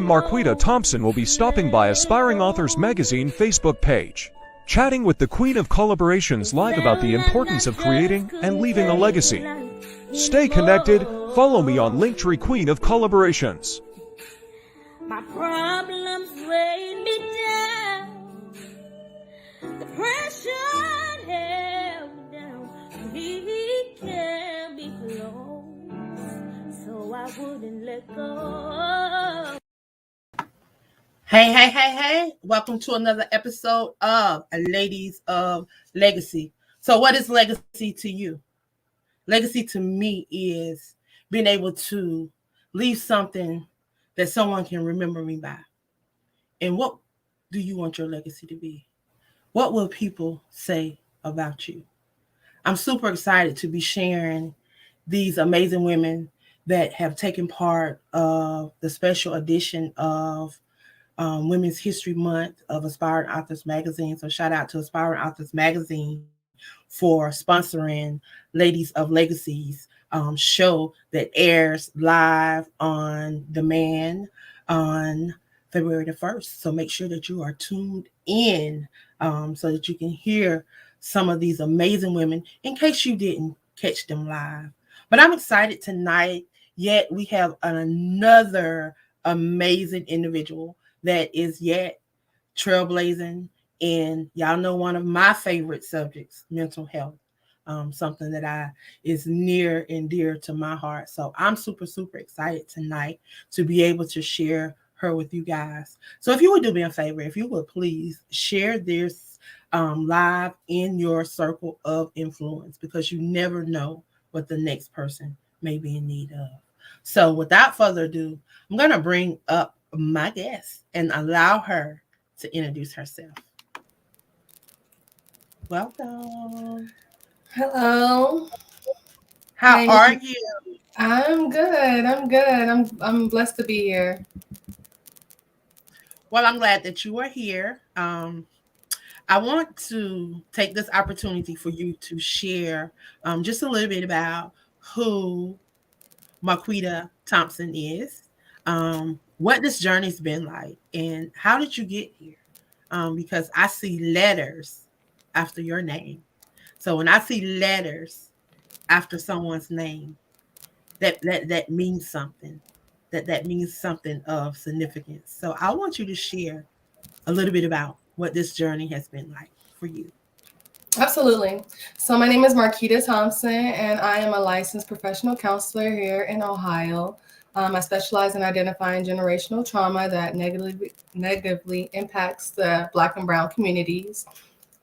Marquita Thompson will be stopping by Aspiring Authors Magazine Facebook page, chatting with the Queen of Collaborations live about the importance of creating and leaving a legacy. Stay connected. Follow me on LINKTREE Queen of Collaborations. My problems weighed me down. The pressure held me down. He can't be close, so I wouldn't let go. Hey. Welcome to another episode of Ladies of Legacy. So what is legacy to you? Legacy to me is being able to leave something that someone can remember me by. And what do you want your legacy to be? What will people say about you? I'm super excited to be sharing these amazing women that have taken part of the special edition of Women's History Month of Aspiring Authors Magazine. So shout out to Aspiring Authors Magazine for sponsoring Ladies of Legacy's show that airs live on demand on February the 1st. So make sure that you are tuned in so that you can hear some of these amazing women in case you didn't catch them live. But I'm excited tonight. Yet we have another amazing individual that is yet trailblazing. And y'all know one of my favorite subjects, mental health. Something that is near and dear to my heart. So I'm super excited tonight to be able to share her with you guys. So if you would do me a favor, if you would please share this live in your circle of influence, because you never know what the next person may be in need of. So without further ado, I'm going to bring up my guest and allow her to introduce herself. Welcome. Hello. How are you? I'm good. I'm blessed to be here. Well, I'm glad that you are here. I want to take this opportunity for you to share just a little bit about who Marquita Thompson is, what this journey's been like, and how did you get here? Because I see letters after your name. So when I see letters after someone's name, that means something. That means something of significance. So I want you to share a little bit about what this journey has been like for you. Absolutely. So my name is Marquita Thompson, and I am a licensed professional counselor here in Ohio. I specialize in identifying generational trauma that negatively impacts the Black and Brown communities.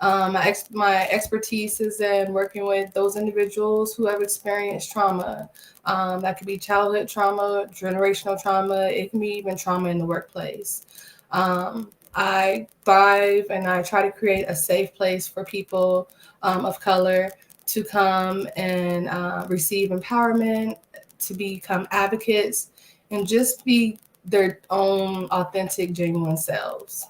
My expertise is in working with those individuals who have experienced trauma. That could be childhood trauma, generational trauma. It can be even trauma in the workplace. I thrive and I try to create a safe place for people of color to come and receive empowerment, to become advocates, and just be their own authentic, genuine selves.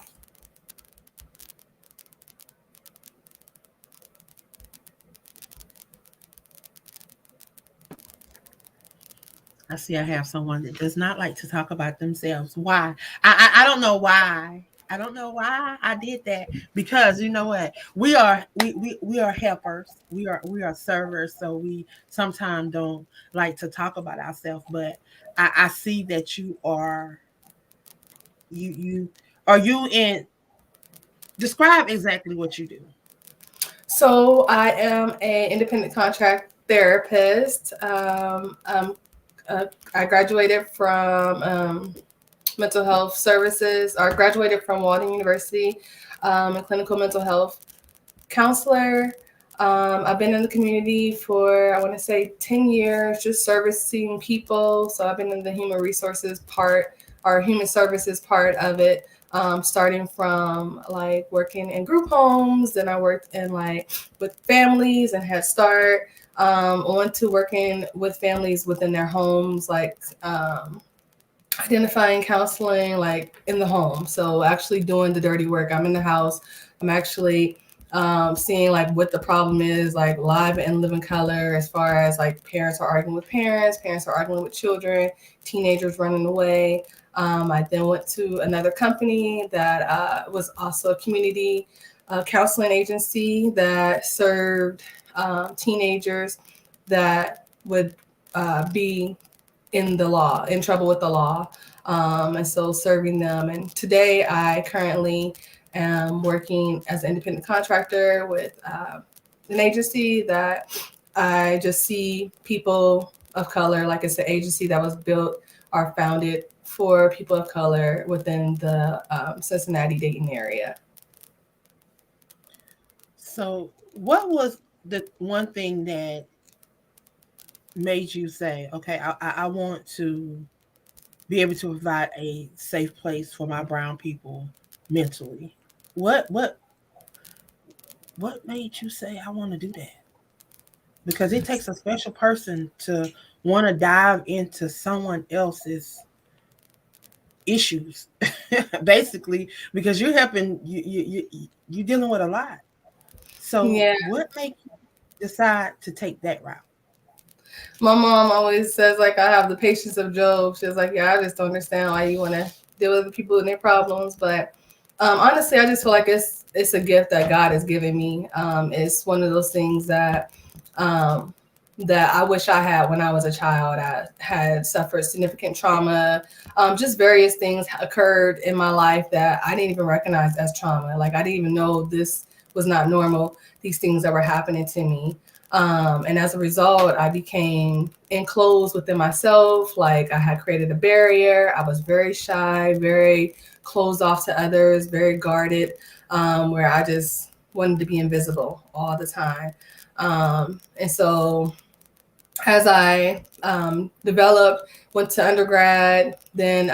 I see I have someone that does not like to talk about themselves. Why? I don't know why. I don't know why I did that, because you know what? We are helpers. We are servers. So we sometimes don't like to talk about ourselves. But I see that you are in. Describe exactly what you do. So I am an independent contract therapist. I graduated from mental health services, or graduated from Walden University, a clinical mental health counselor. I've been in the community for, I want to say 10 years, just servicing people. So I've been in the human resources part, or human services part of it, starting from like working in group homes. Then I worked in with families and Head Start, on to working with families within their homes, identifying counseling in the home. So actually doing the dirty work. I'm in the house. I'm actually seeing what the problem is, live and living color, as far as parents are arguing with parents are arguing with children, teenagers running away. I then went to another company that was also a community counseling agency that served teenagers that would be in trouble with the law. And so serving them. And today I currently am working as an independent contractor with an agency that I just see people of color. Like, it's an agency that was built or founded for people of color within the Cincinnati, Dayton area. So, what was the one thing that made you say, okay, I want to be able to provide a safe place for my brown people mentally? What made you say I want to do that? Because it takes a special person to want to dive into someone else's issues, basically, because you're helping you're dealing with a lot. So Yeah. what made you decide to take that route? My mom always says, like, I have the patience of Job. She's like, yeah, I just don't understand why you want to deal with people and their problems. But honestly, I just feel like it's a gift that God has given me. It's one of those things that that I wish I had when I was a child. I had suffered significant trauma. Just various things occurred in my life that I didn't even recognize as trauma. Like, I didn't even know this was not normal, these things that were happening to me. And as a result, I became enclosed within myself. Like, I had created a barrier. I was very shy, very closed off to others, very guarded, where I just wanted to be invisible all the time. And so as I developed, went to undergrad, then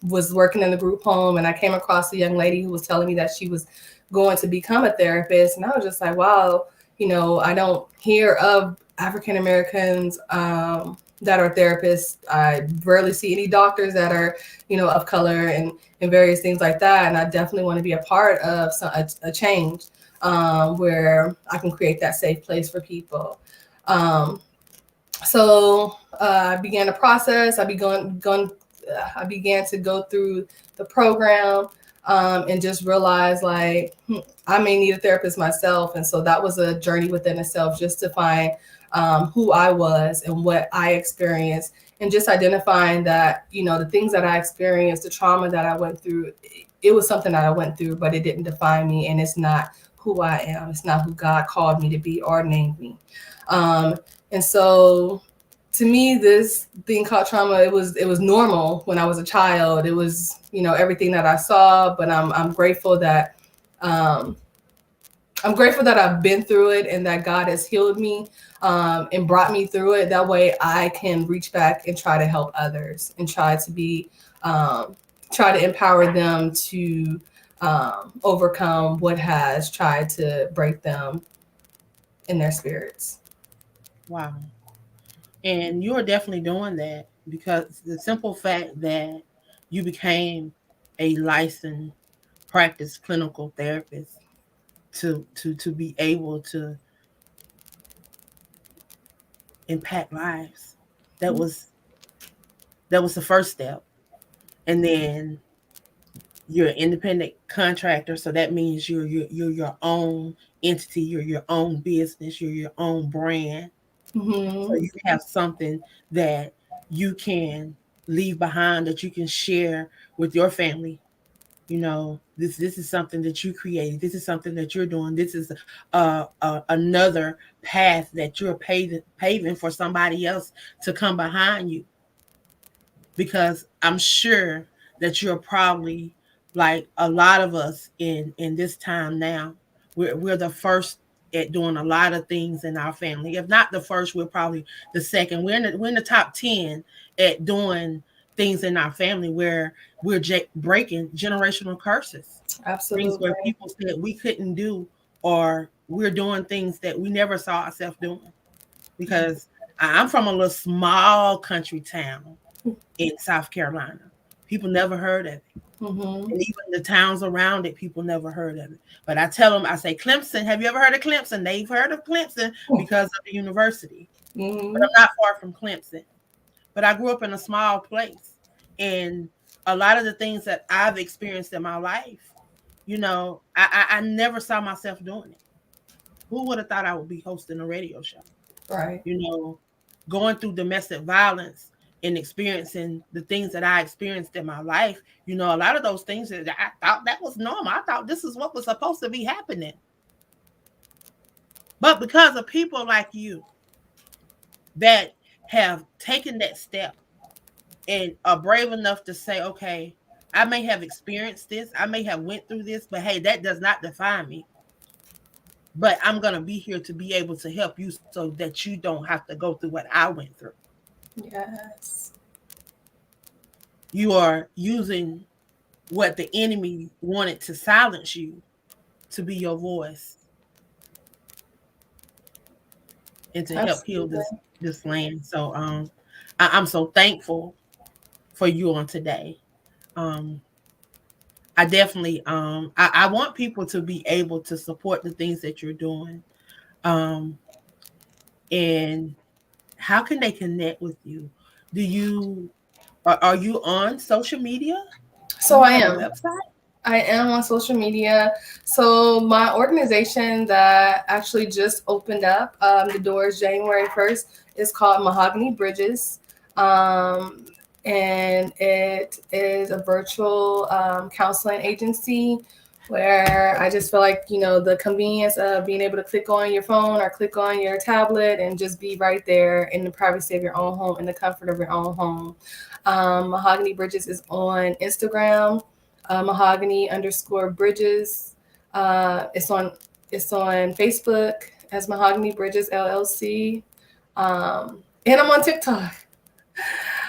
was working in the group home, and I came across a young lady who was telling me that she was going to become a therapist. And I was just like, wow, I don't hear of African Americans that are therapists. I rarely see any doctors that are, of color and various things like that. And I definitely want to be a part of a change where I can create that safe place for people. So I began a process. I began to go through the program and just realize, like, I may need a therapist myself. And so that was a journey within itself, just to find who I was and what I experienced, and just identifying that, the things that I experienced, the trauma that I went through, it was something that I went through, but it didn't define me, and it's not who I am. It's not who God called me to be or named me. And so to me, this thing called trauma, it was normal when I was a child. It was, everything that I saw, but I'm grateful that I've been through it, and that God has healed me and brought me through it. That way I can reach back and try to help others, and try to empower them to overcome what has tried to break them in their spirits. Wow. And you're definitely doing that, because the simple fact that you became a licensed practice clinical therapist to be able to impact lives, that was the first step. And then you're an independent contractor, so that means you're your own entity, you're your own business, you're your own brand. Mm-hmm. So you have something that you can leave behind, that you can share with your family. This is something that you created. This is something that you're doing. This is another path that you're paving for somebody else to come behind you. Because I'm sure that you're probably, like a lot of us in this time now, we're the first at doing a lot of things in our family. If not the first, we're probably the second. We're in the top 10 at doing things in our family where we're breaking generational curses. Absolutely. Things where people said we couldn't do, or we're doing things that we never saw ourselves doing. Because I'm from a little small country town in South Carolina. People never heard of it. Mm-hmm. And even the towns around it, people never heard of it. But I tell them, I say, Clemson, have you ever heard of Clemson? They've heard of Clemson because of the university. Mm-hmm. But I'm not far from Clemson. But I grew up in a small place. And a lot of the things that I've experienced in my life, I never saw myself doing it. Who would have thought I would be hosting a radio show? Right. Going through domestic violence and experiencing the things that I experienced in my life, a lot of those things that I thought that was normal. I thought this is what was supposed to be happening. But because of people like you that have taken that step and are brave enough to say, okay, I may have experienced this, I may have went through this, but hey, that does not define me. But I'm going to be here to be able to help you so that you don't have to go through what I went through. Yes. You are using what the enemy wanted to silence you to be your voice and to help heal this land. So I'm so thankful for you on today. I definitely I want people to be able to support the things that you're doing. And how can they connect with you? Are you on social media? So I am. Website? I am on social media. So my organization that actually just opened up the doors January 1st is called Mahogany Bridges. And it is a virtual counseling agency where I just feel like, the convenience of being able to click on your phone or click on your tablet and just be right there in the privacy of your own home, in the comfort of your own home. Mahogany Bridges is on Instagram, mahogany_bridges. It's on Facebook as Mahogany Bridges LLC. And I'm on TikTok.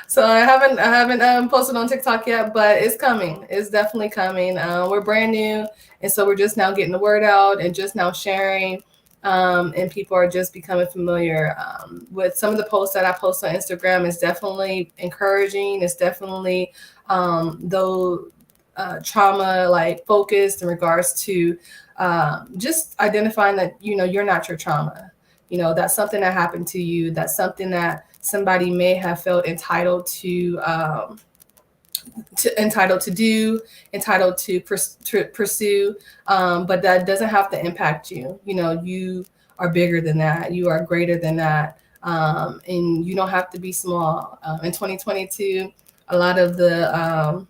So I haven't posted on TikTok yet, but it's coming. It's definitely coming. We're brand new, and so we're just now getting the word out and just now sharing. And people are just becoming familiar with some of the posts that I post on Instagram. Is definitely encouraging. It's definitely trauma focused in regards to just identifying that you're not your trauma. That's something that happened to you. That's something that somebody may have felt entitled to do, entitled to pursue, but that doesn't have to impact you. You are bigger than that. You are greater than that, and you don't have to be small. In 2022, a lot of the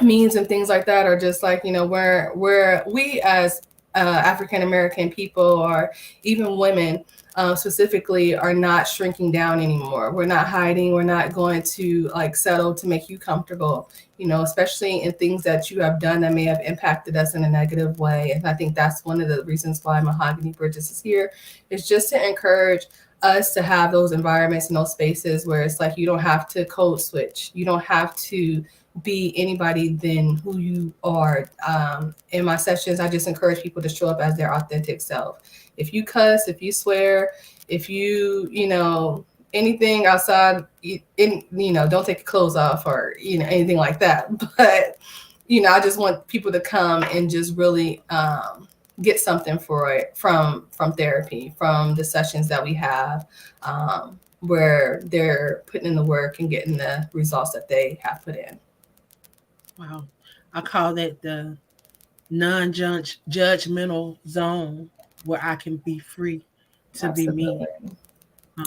memes and things like that are just where we as African American people, or even women specifically, are not shrinking down anymore. We're not hiding. We're not going to settle to make you comfortable, especially in things that you have done that may have impacted us in a negative way. And I think that's one of the reasons why Mahogany Bridges is here, is just to encourage us to have those environments and those spaces where it's you don't have to code switch. You don't have to be anybody than who you are. In my sessions, I just encourage people to show up as their authentic self. If you cuss, if you swear, if you, anything outside, don't take your clothes off or, anything like that. But, I just want people to come and just really get something for it from therapy, from the sessions that we have, where they're putting in the work and getting the results that they have put in. Wow. I call that the non-judgmental zone where I can be free to Absolutely. be me.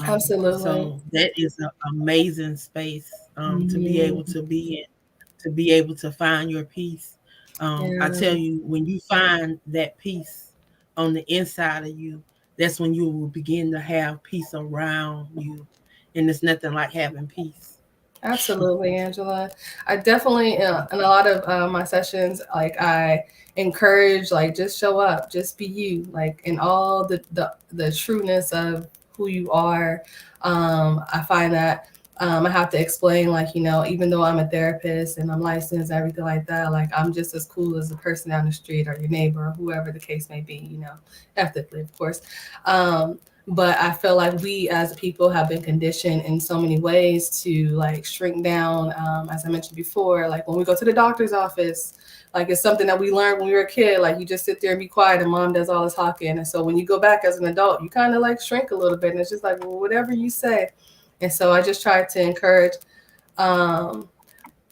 Absolutely. So that is an amazing space to be able to be in, to be able to find your peace. I tell you, when you find that peace on the inside of you, that's when you will begin to have peace around you. And there's nothing like having peace. Absolutely, Angela. I definitely, in a lot of my sessions, I encourage, just show up, just be you, in all the trueness of who you are. I find that I have to explain, even though I'm a therapist and I'm licensed, everything like that, I'm just as cool as the person down the street or your neighbor or whoever the case may be, ethically, of course. But I feel like we as people have been conditioned in so many ways to shrink down. As I mentioned before, when we go to the doctor's office, it's something that we learned when we were a kid. You just sit there and be quiet and mom does all the talking. And so when you go back as an adult, you kind of shrink a little bit. And it's just well, whatever you say. And so I just try to encourage. I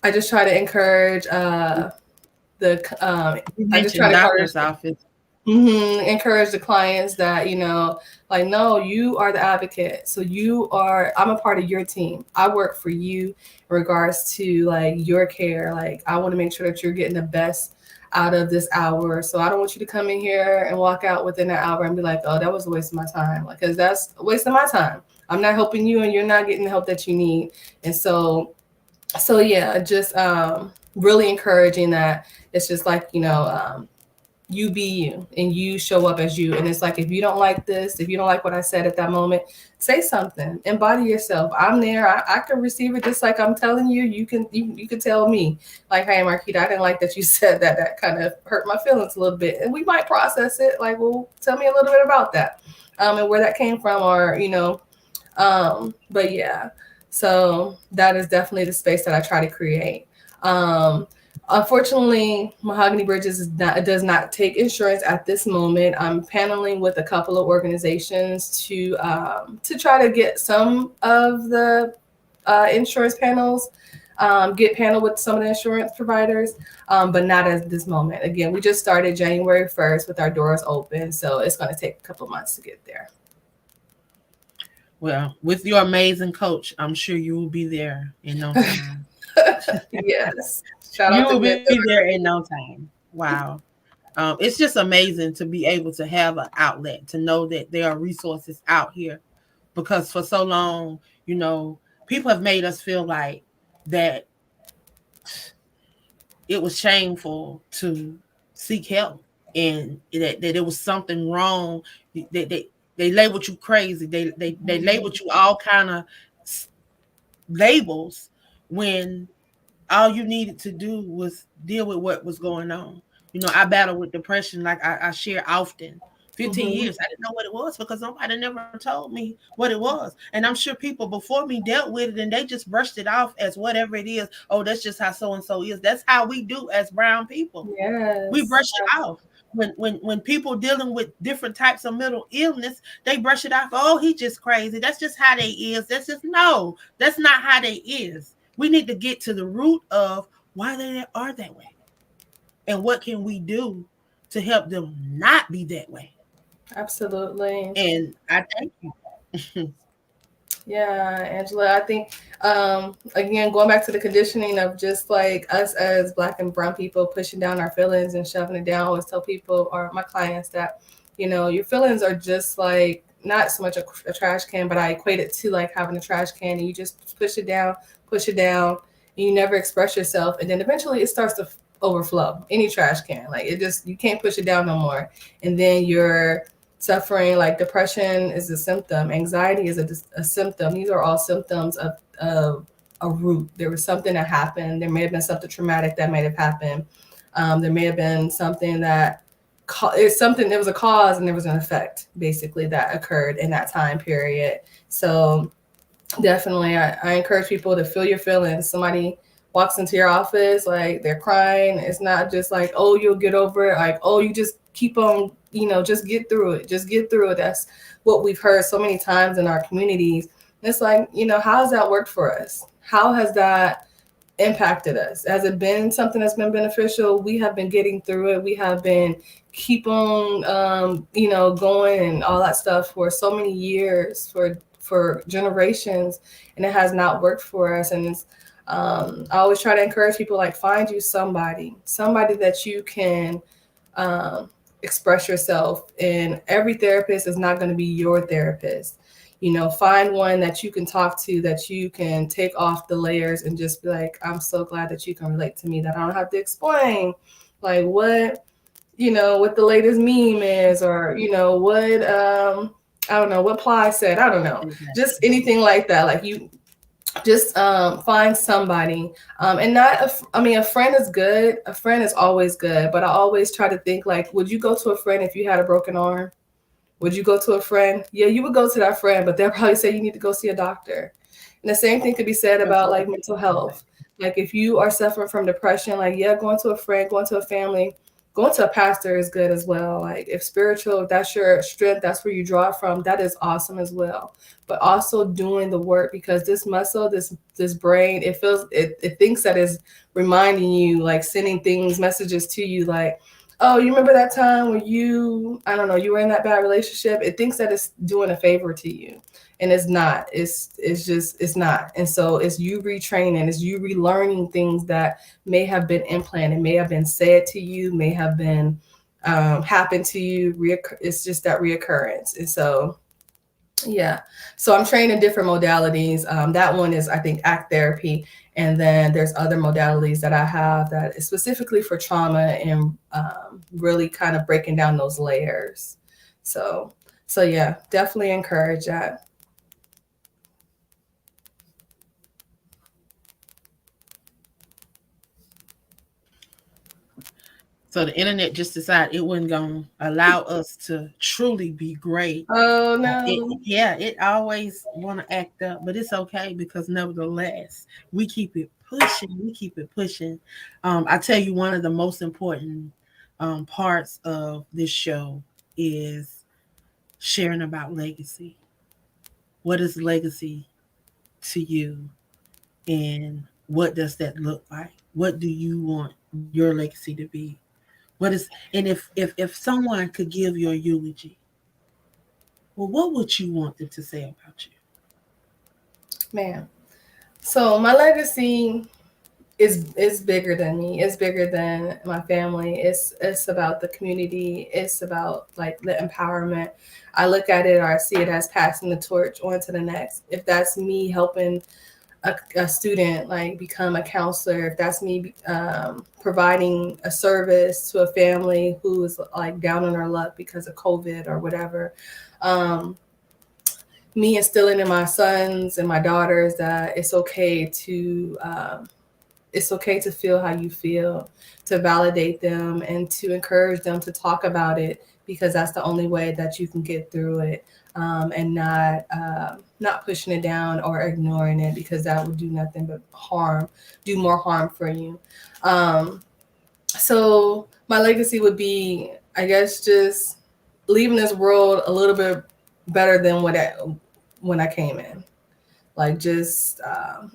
I just try to encourage You I just try mentioned to encourage doctor's office. encourage the clients that, like, no, you are the advocate. So I'm a part of your team. I work for you in regards to like your care. Like, I want to make sure that you're getting the best out of this hour. So I don't want you to come in here and walk out within an hour and be like, oh, that was a waste of my time. Like, cause that's a waste of my time. I'm not helping you and you're not getting the help that you need. And so yeah, just really encouraging that. It's just like, you be you and you show up as you. And it's like, if you don't like this, if you don't like what I said at that moment, say something, embody yourself. I'm there. I can receive it just like I'm telling you. You can tell me like, hey, Marquita, I didn't like that you said that. That kind of hurt my feelings a little bit. And we might process it. Like, well, tell me a little bit about that, and where that came from, or, but yeah, so that is definitely the space that I try to create. Unfortunately, Mahogany Bridges does not take insurance at this moment. I'm paneling with a couple of organizations to try to get some of the insurance panels, get panel with some of the insurance providers, but not at this moment. Again, we just started January 1st with our doors open, so it's going to take a couple of months to get there. Well, with your amazing coach, I'm sure you will be there in no time. Yes. You will be there in no time. Wow. It's just amazing to be able to have an outlet, to know that there are resources out here, because for so long, people have made us feel like that it was shameful to seek help, and that it was something wrong. They labeled you crazy. They labeled you all kind of labels, when all you needed to do was deal with what was going on. I battle with depression, like I share often. 15 years, I didn't know what it was because nobody never told me what it was. And I'm sure people before me dealt with it and they just brushed it off as whatever it is. Oh, that's just how so-and-so is. That's how we do as brown people. Yes. We brush it off. When people dealing with different types of mental illness, they brush it off. Oh, he just crazy. That's just how they is. That's not how they is. We need to get to the root of why they are that way, and what can we do to help them not be that way. Absolutely. And I thank you. Yeah, Angela, I think, again, going back to the conditioning of just like us as Black and brown people pushing down our feelings and shoving it down. I always tell people, or my clients, that, your feelings are just like not so much a trash can, but I equate it to like having a trash can, and you just push it down, and you never express yourself. And then eventually it starts to overflow. Any trash can, like you can't push it down no more. And then you're suffering. Like, depression is a symptom. Anxiety is a symptom. These are all symptoms of a root. There was something that happened. There may have been something traumatic that may have happened. There may have been something that there was a cause and there was an effect, basically, that occurred in that time period. So definitely, I encourage people to feel your feelings. Somebody walks into your office, like they're crying. It's not just like, oh, you'll get over it. Like, oh, you just keep on, just get through it. Just get through it. That's what we've heard so many times in our communities. And it's like, how has that worked for us? How has that impacted us? Has it been something that's been beneficial? We have been getting through it. We have been keep on, going and all that stuff for so many years, for generations, and it has not worked for us. And it's, I always try to encourage people, like, find you somebody that you can express yourself. And every therapist is not going to be your therapist. Find one that you can talk to, that you can take off the layers and just be like, I'm so glad that you can relate to me, that I don't have to explain like what the latest meme is, or what I don't know what Ply said. I don't know, just anything like that. Like, you just find somebody, and not a friend is good. A friend is always good, but I always try to think, like, would you go to a friend if you had a broken arm? Would you go to a friend? Yeah, you would go to that friend, but they'll probably say you need to go see a doctor. And the same thing could be said about like mental health. Like, if you are suffering from depression, like, yeah, going to a friend, going to a family going to a pastor is good as well. Like if spiritual, if that's your strength, that's where you draw from, that is awesome as well. But also doing the work, because this muscle, this brain, it thinks that is reminding you, like sending things, messages to you, like, oh, you remember that time when you, I don't know, you were in that bad relationship. It thinks that it's doing a favor to you, and it's not. It's not. And so it's you retraining, it's you relearning things that may have been implanted, may have been said to you, may have been happened to you. It's just that reoccurrence. And so, yeah. So I'm trained in different modalities. That one is, I think, act therapy. And then there's other modalities that I have that is specifically for trauma and really kind of breaking down those layers. So yeah, definitely encourage that. So the internet just decided it wasn't going to allow us to truly be great. Oh no. It always want to act up, but it's okay, because nevertheless, we keep it pushing. We keep it pushing. I tell you, one of the most important parts of this show is sharing about legacy. What is legacy to you, and what does that look like? What do you want your legacy to be? What is, and if someone could give your eulogy, well, what would you want them to say about you? Man. So my legacy is bigger than me. It's bigger than my family. It's about the community. It's about like the empowerment. I look at it, or I see it as passing the torch on to the next. If that's me helping a student like become a counselor, if that's me providing a service to a family who is like down on their luck because of COVID or whatever, me instilling in my sons and my daughters that it's okay to feel how you feel, to validate them and to encourage them to talk about it, because that's the only way that you can get through it, and not pushing it down or ignoring it, because that would do nothing but do more harm for you. So my legacy would be, I guess, just leaving this world a little bit better than when I came in. Like just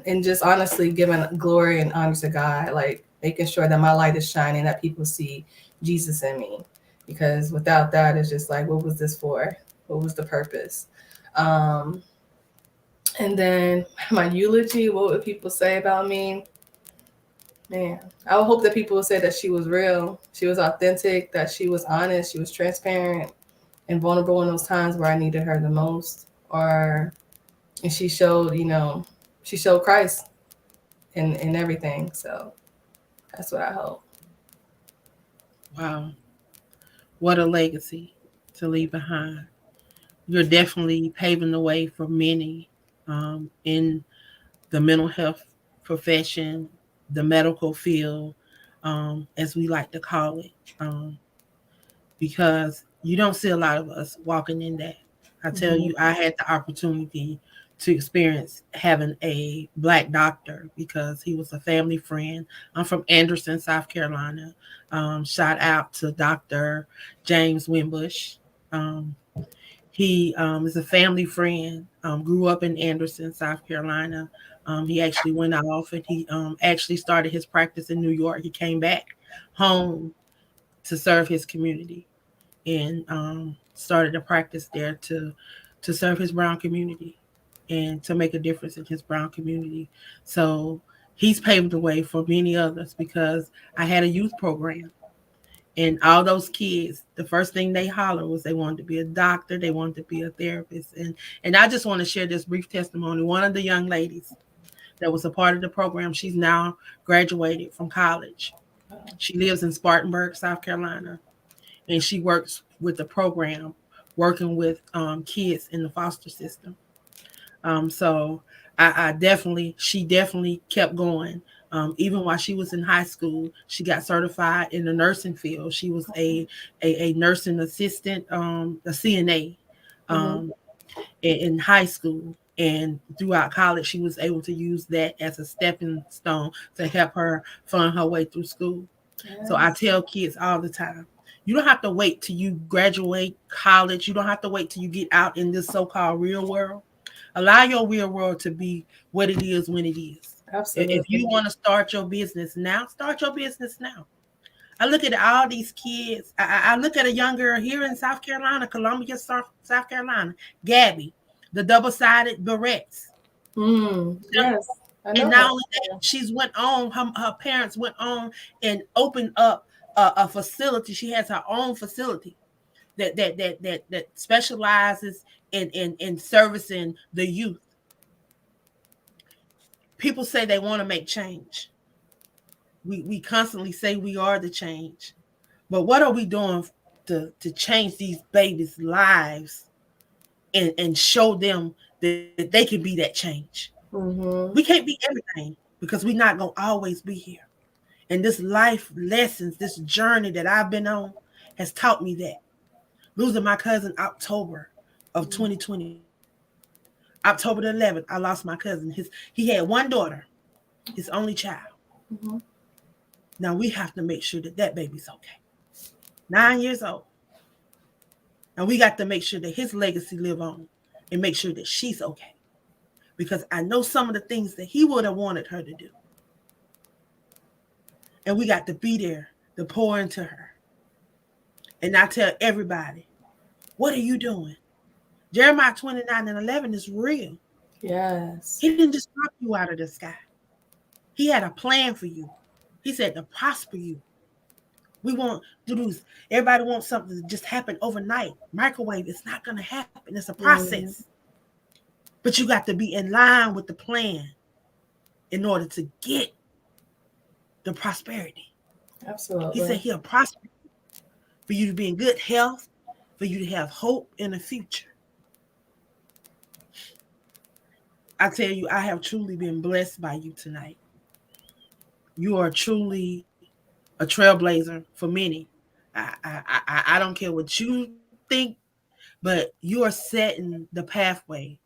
and just honestly giving glory and honor to God, like making sure that my light is shining, that people see Jesus in me. Because without that, it's just like, what was this for? What was the purpose? And then my eulogy, what would people say about me? Man, I would hope that people would say that she was real, she was authentic, that she was honest, she was transparent and vulnerable in those times where I needed her the most. And she showed Christ in everything. So that's what I hope. Wow. What a legacy to leave behind. You're definitely paving the way for many in the mental health profession, the medical field, as we like to call it, because you don't see a lot of us walking in that. I tell you, I had the opportunity to experience having a Black doctor because he was a family friend. I'm from Anderson, South Carolina. Shout out to Dr. James Wimbush. He is a family friend, grew up in Anderson, South Carolina. He actually went off and he actually started his practice in New York. He came back home to serve his community and started a practice there to serve his brown community and to make a difference in his brown community. So he's paved the way for many others because I had a youth program. And all those kids, the first thing they holler was they wanted to be a doctor, they wanted to be a therapist. And I just want to share this brief testimony. One of the young ladies that was a part of the program, she's now graduated from college. She lives in Spartanburg, South Carolina, and she works with the program, working with kids in the foster system. So she definitely kept going. Even while she was in high school, she got certified in the nursing field. She was a nursing assistant, a CNA, in high school. And throughout college, she was able to use that as a stepping stone to help her fund her way through school. So I tell kids all the time, you don't have to wait till you graduate college. You don't have to wait till you get out in this so-called real world. Allow your real world to be what it is when it is. Absolutely. If you want to start your business now, start your business now. I look at all these kids. I look at a young girl here in South Carolina, Columbia, South Carolina, Gabby, the double-sided barrettes. Yes. And not only that, she's went on, her parents went on and opened up a facility. She has her own facility that specializes in servicing the youth. People say they want to make change. We constantly say we are the change. But what are we doing to change these babies' lives and show them that they can be that change? We can't be everything because we're not going to always be here. And this life lessons, this journey that I've been on has taught me that. Losing my cousin October of 2020. October the 11th, I lost my cousin. He had one daughter, his only child. Now we have to make sure that baby's okay. 9 years old. And we got to make sure that his legacy live on and make sure that she's okay. Because I know some of the things that he would have wanted her to do. And we got to be there to pour into her. And I tell everybody, what are you doing? Jeremiah 29:11 is real. Yes. He didn't just drop you out of the sky. He had a plan for you. He said to prosper you. We want to do this. Everybody wants something to just happen overnight. Microwave, it's not going to happen. It's a process. But you got to be in line with the plan in order to get the prosperity. Absolutely. He said he'll prosper you, for you to be in good health, for you to have hope in the future. I tell you, I have truly been blessed by you tonight. You are truly a trailblazer for many. I don't care what you think, but you are setting the pathway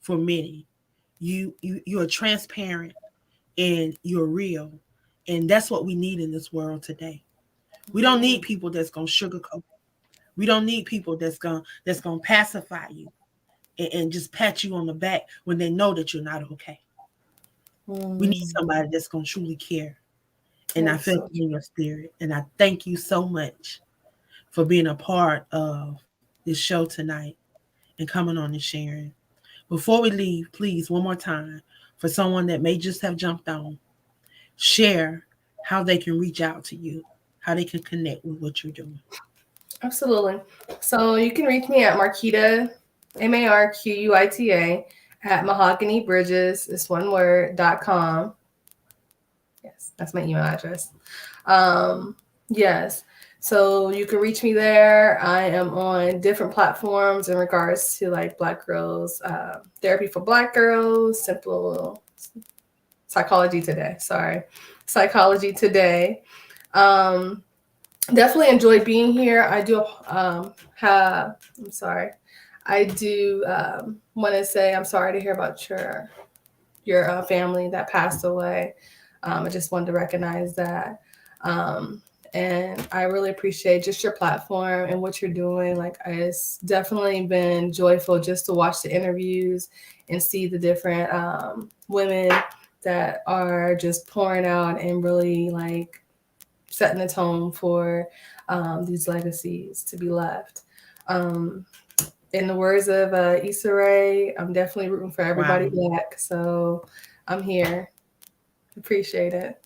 for many. You are transparent and you're real. And that's what we need in this world today. We don't need people that's gonna sugarcoat. We don't need people that's gonna pacify you and just pat you on the back when they know that you're not okay. We need somebody that's gonna truly care. And I felt it in your spirit. And I thank you so much for being a part of this show tonight and coming on and sharing. Before we leave, please, one more time, for someone that may just have jumped on, share how they can reach out to you, how they can connect with what you're doing. Absolutely. So you can reach me at Marquita, MARQUITA, at mahoganybridges, is one word, .com. Yes, that's my email address. Yes. So you can reach me there. I am on different platforms in regards to like Black girls, therapy for Black girls, simple psychology today. Psychology today. Definitely enjoyed being here. I do want to say I'm sorry to hear about your family that passed away. I just wanted to recognize that. And I really appreciate just your platform and what you're doing. Like, it's definitely been joyful just to watch the interviews and see the different women that are just pouring out and really like setting the tone for these legacies to be left. In the words of Issa Rae, I'm definitely rooting for everybody Black. So I'm here. Appreciate it.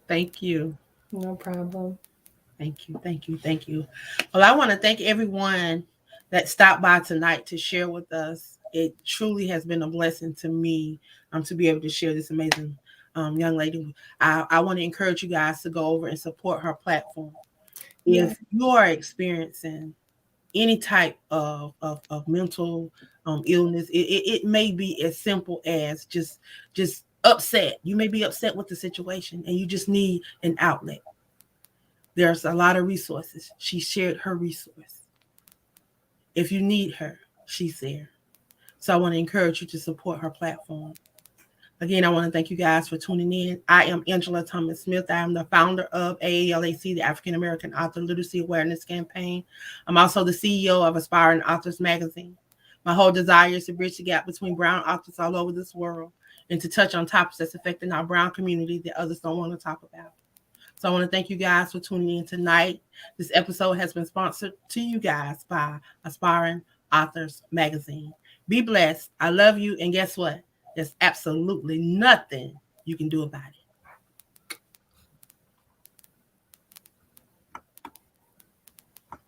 Thank you. No problem. Thank you. Well, I want to thank everyone that stopped by tonight to share with us. It truly has been a blessing to me to be able to share this amazing young lady. I want to encourage you guys to go over and support her platform. If you are experiencing any type of mental illness, it may be as simple as just upset. You may be upset with the situation and you just need an outlet. There's a lot of resources. She shared her resource. If you need her, she's there. So I want to encourage you to support her platform. Again, I want to thank you guys for tuning in. I am Angela Thomas Smith. I am the founder of AALAC, the African American Author Literacy Awareness Campaign. I'm also the CEO of Aspiring Authors Magazine. My whole desire is to bridge the gap between brown authors all over this world and to touch on topics that's affecting our brown community that others don't want to talk about. So I want to thank you guys for tuning in tonight. This episode has been sponsored to you guys by Aspiring Authors Magazine. Be blessed. I love you. And guess what? There's absolutely nothing you can do about it.